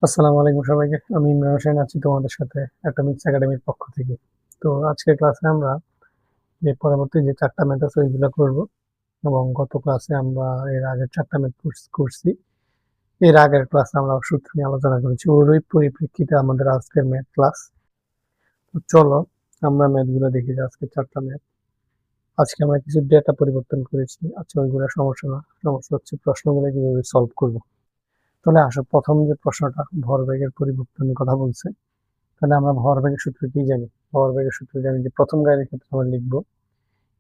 আসসালামু আলাইকুম সবাইকে। আমি ইমরান হোসেন আছি তোমাদের সাথে অ্যাটমিক্স একাডেমির পক্ষ থেকে। তো আজকের ক্লাসে আমরা যে পরবর্তী যে ৪ টা ম্যাথ আছে ওইগুলা করব এবং গত ক্লাসে আমরা এর আগের ৪ টা ম্যাথ করছি। এর আগের ক্লাসে আমরা সূত্র নিয়ে আলোচনা করেছি। ওরই পরিপ্রেক্ষিতে আমাদের আজকের ম্যাথ ক্লাস। তো চলো আমরা ম্যাথগুলো দেখি যে আজকে ৪ টা ম্যাথ। আজকে আমরা কিছু ডেটা পরিবর্তন করেছি। আচ্ছা ওইগুলা সমস্যা না। সমস্যা হচ্ছে প্রশ্নগুলো কিভাবে সলভ করব। তাহলে আসো প্রথম যে প্রশ্নটা ভরবেগের পরিবর্তনের কথা বলছে। তাহলে আমরা ভরবেগের সূত্র কি জানি? ভরবেগের সূত্র জানি যে প্রথম গাড়ির ক্ষেত্রে আমরা লিখবো।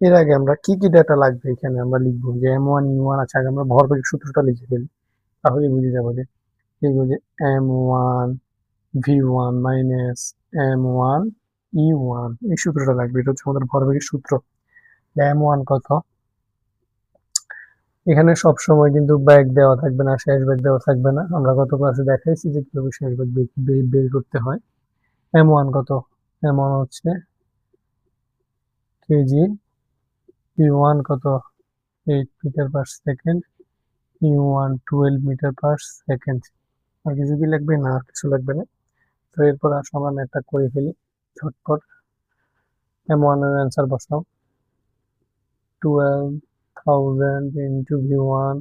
এর আগে আমরা কি কি ডেটা লাগবে এখানে আমরা লিখবো যে M1 U1 আছে, আগে আমরা ভরবেগের সূত্রটা লিখে ফেলি, তাহলে বুঝে যাবো যে লিখবো যে M1 V1 minus M1 E1, এই সূত্রটা লাগবে। এটা হচ্ছে আমাদের ভরবেগের সূত্র। M1 কত? এখানে সব সময় কিন্তু ব্যাগ দেওয়া থাকবে না, শেষ ব্যাগ দেওয়া থাকবে না। আমরা গত ক্লাসে দেখাইছি যে কিভাবে শেষ ব্যাগ বের করতে হয়। M1 কত? M1 হচ্ছে কেজি। P1 কত? 8 metre per second. P1 12 metre per second. আর কিছু কি লাগবে? না, আর কিছু লাগবে না। তো এরপর আসো আমরা ম্যাথটা করে ফেলি ঝটপট। M1 এর অ্যান্সার বসাও। 12,000 ইন্টু V1,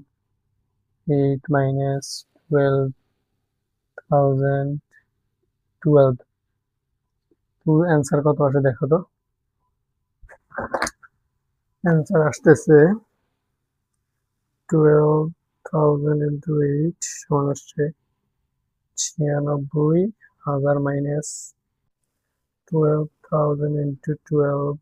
8 মাইনাস 12,000, 12। তো অ্যান্সার কত আসে দেখো তো। অ্যান্সার আসতেছে 12,000 ইন্টু 8 সমান আসছে 96,000 মাইনাস 12,000 into 12,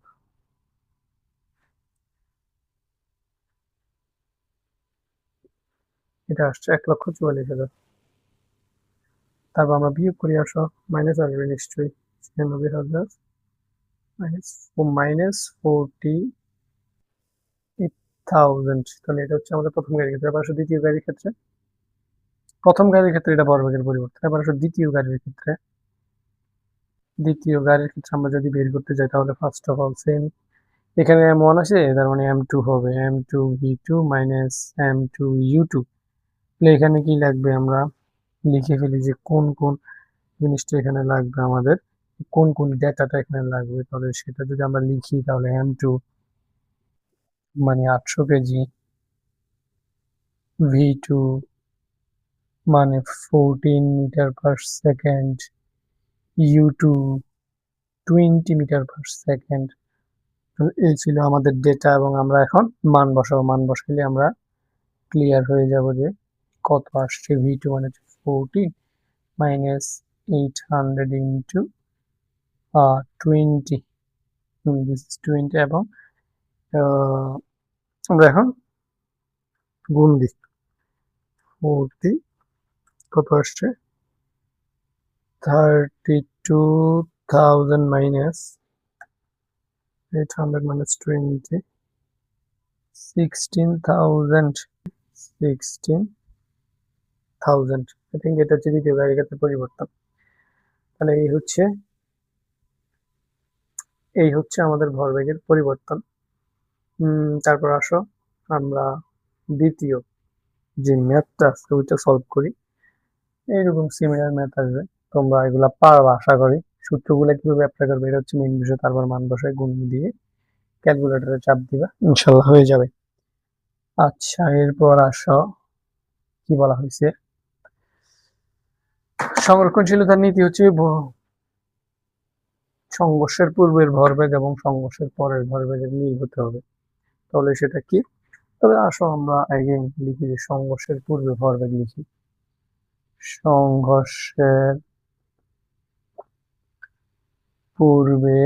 এটা আসছে 1,44,000। তারপর আমরা বিয়োগ করি, আসো মাইনাস আসবে নিশ্চয়ই। 96,000 মাইনাস 48,000। তাহলে এটা হচ্ছে আমাদের প্রথম গাড়ির ক্ষেত্রে। এবার আসো দ্বিতীয় গাড়ির ক্ষেত্রে। প্রথম গাড়ির ক্ষেত্রে এটা ভরবেগের পরিবর্তন। এবার আসো দ্বিতীয় গাড়ির ক্ষেত্রে। দ্বিতীয় গাড়ির ক্ষেত্রে আমরা যদি বের করতে যাই তাহলে ফার্স্ট অফ অল সেম, এখানে M1 আছে, তার মানে M2 হবে M2 V2 minus M2 U2। তাহলে এখানে কি লাগবে আমরা লিখে ফেলি যে কোন কোন জিনিসটা এখানে লাগবে আমাদের, কোন কোন ডেটাটা এখানে লাগবে। তাহলে সেটা যদি আমরা লিখি তাহলে M2 মানে 800 কেজি, V2 মানে 14 metre per second, U2 20 metre per second. এই ছিল আমাদের ডেটা এবং আমরা এখন মান বসাবো। মান বসাইলে আমরা ক্লিয়ার হয়ে যাব যে কত আসছে। V2 মানে 14 মাইনাস 800 ইন্টু 20, দিস ইজ 20 এবং আমরা এখন গুণ দিই। 40 কত আসছে 32,000 মাইনাস 800 মাইনাস 20, 16,000। 16,000, আই থিঙ্ক এটা হচ্ছে দ্বিতীয় গাড়ির পরিবর্তন। তাহলে এই হচ্ছে আমাদের ভরবেগের পরিবর্তন। তারপর আসো আমরা দ্বিতীয় যে ম্যাথটা আছে ওইটা সলভ করি। এইরকম সিমিলার ম্যাথ আসবে, তোমরা এগুলা পারবা আশা করি। সূত্রগুলো কিভাবে অ্যাপ্লাই করবে এটা হচ্ছে মেইন বিষয়। তারপর মান বসায় গুণ দিয়ে ক্যালকুলেটরে চাপ দিবা, ইনশাল্লাহ হয়ে যাবে। আচ্ছা এরপর আসো কি বলা হয়েছে, সংরক্ষণশীলতার নীতি হচ্ছে সংঘর্ষের পূর্বের ভরবেগ এবং সংঘর্ষের পরের ভরবেগের মিল হতে হবে। তাহলে সেটা কি? তবে আসো আমরা আগে লিখি যে সংঘর্ষের পূর্বে ভরবেগ লিখি। সংঘর্ষের পূর্বে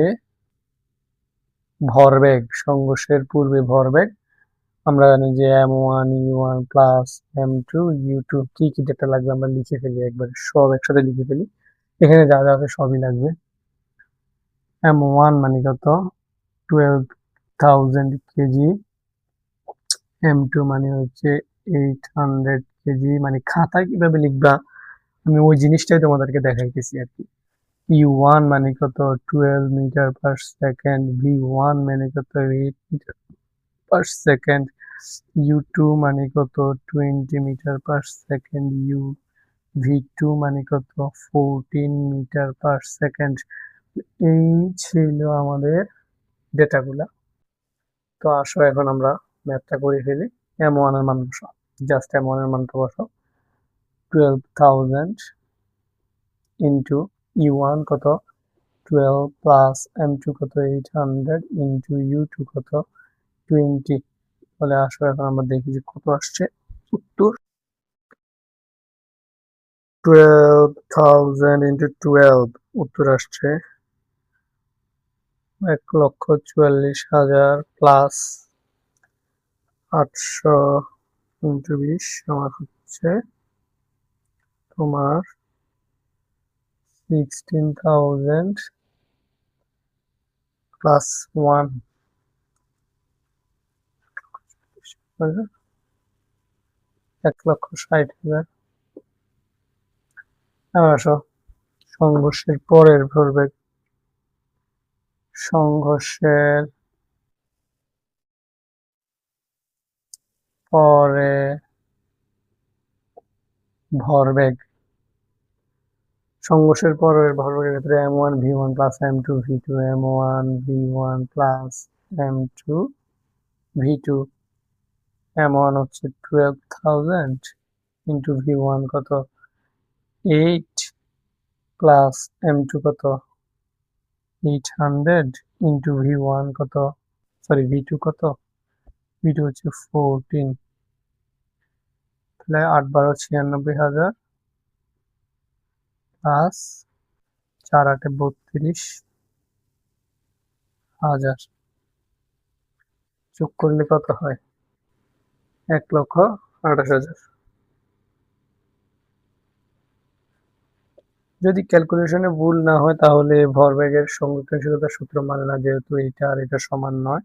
ভরবেগ, সংঘর্ষের পূর্বে ভরবেগ আমরা জানি যে M1 U1 plus M2 U2। কি কি ডেটা লাগবে আমরা লিখে ফেলি, একবার সব একসাথে লিখে ফেলি। এখানে যা যা আছে সবই লাগবে। M1 মানে কত? 12,000 কেজি। M2 মানে হচ্ছে 800 কেজি। মানে খাতায় কিভাবে লিখবা আমি ওই জিনিসটাই তোমাদেরকে দেখাইতেছি আর কি। U1 মানে কত? 12 মিটার পার সেকেন্ড। V1 মানে কত? 8 মিটার পার সেকেন্ড। U2 মানে কত? 20 মিটার পার সেকেন্ড। V2 মানে কত 14 মিটার পার সেকেন্ড। এই ছিল আমাদের ডেটাগুলা। তো আসো এখন আমরা ম্যাথটা করে ফেলি। M1 এর মান বসাও, জাস্ট M1 এর মানটা বসাও। 12,000 ইন্টু E1 কত 12 প্লাস M2 কত 800 ইন্টু U2 কত 20। তাহলে আসো এখন আমরা দেখি যে কত আসছে উত্তর। 12,000 ইন্টু 12 উত্তর আসছে 1,44,000 প্লাস 800 ইন্টু 20 আমার হচ্ছে তোমার 16,000 প্লাস 1 1,60,000। আসো সংঘর্ষের পরের ভরবেগ, সংঘর্ষের পরে ভরবেগ, সংঘর্ষের পরের ভরবেগের ক্ষেত্রে M1 V1 plus M2 V2, M1 V1 plus M2 V2। M1 হচ্ছে 12,000 ইন্টু V1 কত 8 প্লাস M2 কত 800 ইন্টু V1 কত সরি V2 কত V2 হচ্ছে 14। তাহলে 8 × 12 96,000 প্লাস 4 × 8 32,000 যোগ করলে কত হয় 1,28,000। যদি ক্যালকুলেশনে ভুল না হয় তাহলে ভরবেগের সংরক্ষণশীলতার সূত্র মানে না, যেহেতু এটা আর এটা সমান নয়,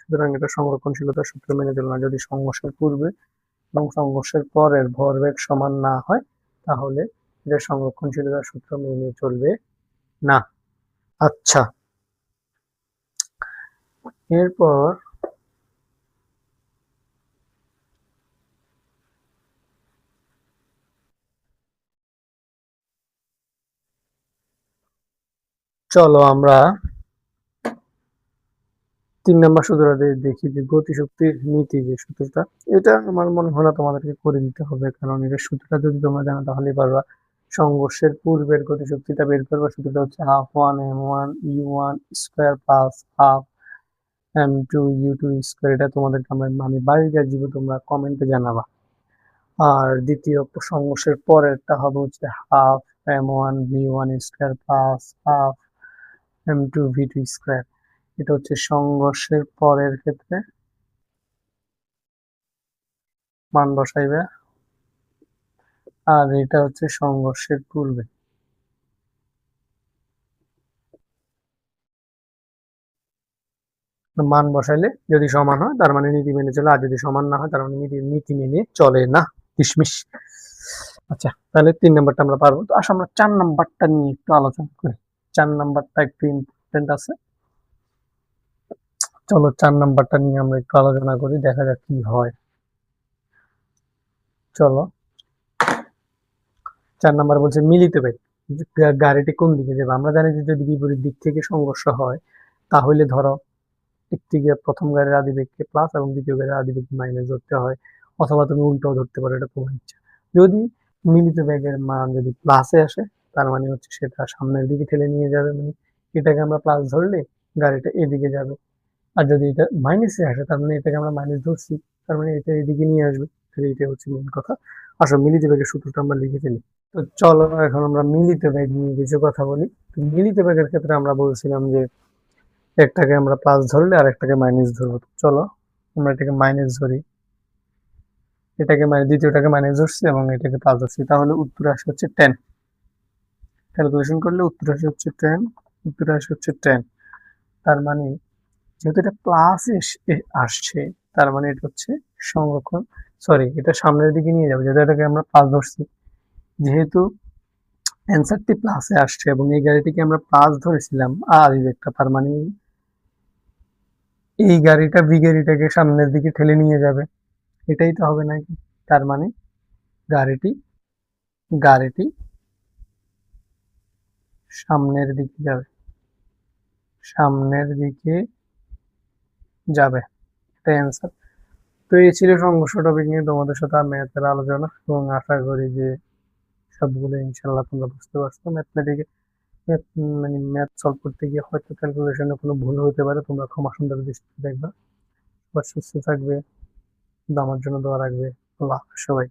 সুতরাং এটা সংরক্ষণশীলতার সূত্র মেনে চলে না। যদি সংঘর্ষের পূর্বে এবং সংঘর্ষের পরের ভরবেগ সমান না হয় তাহলে এটা সংরক্ষণশীলতার সূত্র মেনে চলবে না। আচ্ছা, এরপর চলো আমরা 3 নম্বর সূত্রটা দেখি যে গতিশক্তির নীতি, যে সূত্রটা, এটা আমার মনে হয় না তোমাদেরকে করে দিতে হবে, কারণ এটার সূত্রটা যদি তোমরা জানো তাহলেই পারবা। সংঘর্ষের পূর্বের গতিশক্তিটা বের করবা, সূত্রটা হচ্ছে ½1m1 square plus ½ m2 u2 square. এটা তোমাদেরকে আমি বাড়ির কাজ দিব, তোমরা কমেন্টে জানাবা। আর দ্বিতীয় সংঘর্ষের পরেরটা হবে হচ্ছে ½ m1v1 square plus ½ m2v2 square. এটা হচ্ছে সংঘর্ষের পরের ক্ষেত্রে মান বসাইবে, আর এটা হচ্ছে সংঘর্ষের পূর্বে। মান বসাইলে যদি সমান হয় তার মানে নীতি মেনে চলে, আর যদি সমান না হয় তার মানে নীতি মেনে চলে না। ডিসমিস। আচ্ছা, তাহলে 3 নাম্বারটা আমরা পারবো। তো আসলে আমরা 4 নাম্বারটা নিয়ে একটু আলোচনা করি। 4 নাম্বারটা একটু ইম্পর্টেন্ট আছে। চলো 4 নাম্বারটা নিয়ে আমরা একটু আলোচনা করি, দেখা যাক কি হয়। চলো 4 নাম্বার বলছে মিলিত বেগ। গাড়িটি কোন দিকে যাবে? আমরা জানি যে যদি বিপরীত দিক থেকে সংঘর্ষ হয় তাহলে ধরো একটি প্রথম গাড়ির আদিবেগকে প্লাস এবং দ্বিতীয় গাড়ির আদিবেগকে মাইনাস ধরতে হয়, অথবা তুমি উল্টাও ধরতে পারো, এটা তোমার ইচ্ছা। যদি মিলিত বেগের মান যদি প্লাসে আসে তার মানে হচ্ছে সেটা সামনের দিকে ঠেলে নিয়ে যাবে, মানে এটাকে আমরা প্লাস ধরলে গাড়িটা এদিকে যাবে। আর যদি এটা মাইনাসে আসে তার মানে এটাকে আমরা মাইনাস ধরছি, তার মানে এটা এদিকে নিয়ে আসবে। তাহলে এটা হচ্ছে মেন কথা। আসলে মিলিত বেগের সূত্রটা আমরা লিখে ফেলি। তো চলো এখন আমরা মিলিত বেগ নিয়ে কিছু কথা বলি। তো মিলিত বেগের ক্ষেত্রে আমরা বলছিলাম যে একটাকে আমরা প্লাস ধরলে আর একটাকে মাইনাস ধরবো। চলো আমরা এটাকে মাইনাস ধরি, এটাকে মানে দ্বিতীয়টাকে মাইনাস ধরছি এবং এটাকে প্লাস ধরছি, তাহলে উত্তর আসে হচ্ছে 10। ক্যালকুলেশন করলে উত্তর আসে হচ্ছে 10, উত্তর আসে হচ্ছে 10। তার মানে যেহেতু এটা প্লাস আসছে তার মানে এটা হচ্ছে সংরক্ষণ, সরি এটা সামনের দিকে নিয়ে যাবে, যেহেতু এটাকে আমরা প্লাস ধরছি। যেহেতু অ্যান্সারটি প্লাসে আসছে এবং এই গাড়িটিকে আমরা প্লাস ধরেছিলাম আর একটা, তার মানে এই গাড়িটা বি গাড়িটাকে সামনের দিকে ঠেলে নিয়ে যাবে, এটাই তো হবে নাকি? তার মানে গাড়িটি গাড়িটি সামনের দিকে যাবে। সামনের দিকে যাবে, এটাই অ্যান্সার। তো এই ছিল সংঘর্ষ টপিক নিয়ে তোমাদের সাথে ম্যাথের আলোচনা, এবং আশা করি যে সবগুলো ইনশাল্লাহ তোমরা বুঝতে পারছো। ম্যাথমেটিকে ম্যাথ মানে ম্যাথ সলভ করতে গিয়ে হয়তো ক্যালকুলেশনে কোনো ভুল হতে পারে, তোমরা ক্ষমা সুন্দর দৃষ্টিতে দেখবা। সবাই সুস্থ থাকবে, আমার জন্য দোয়া রাখবে। আল্লাহ হাফেজ সবাই।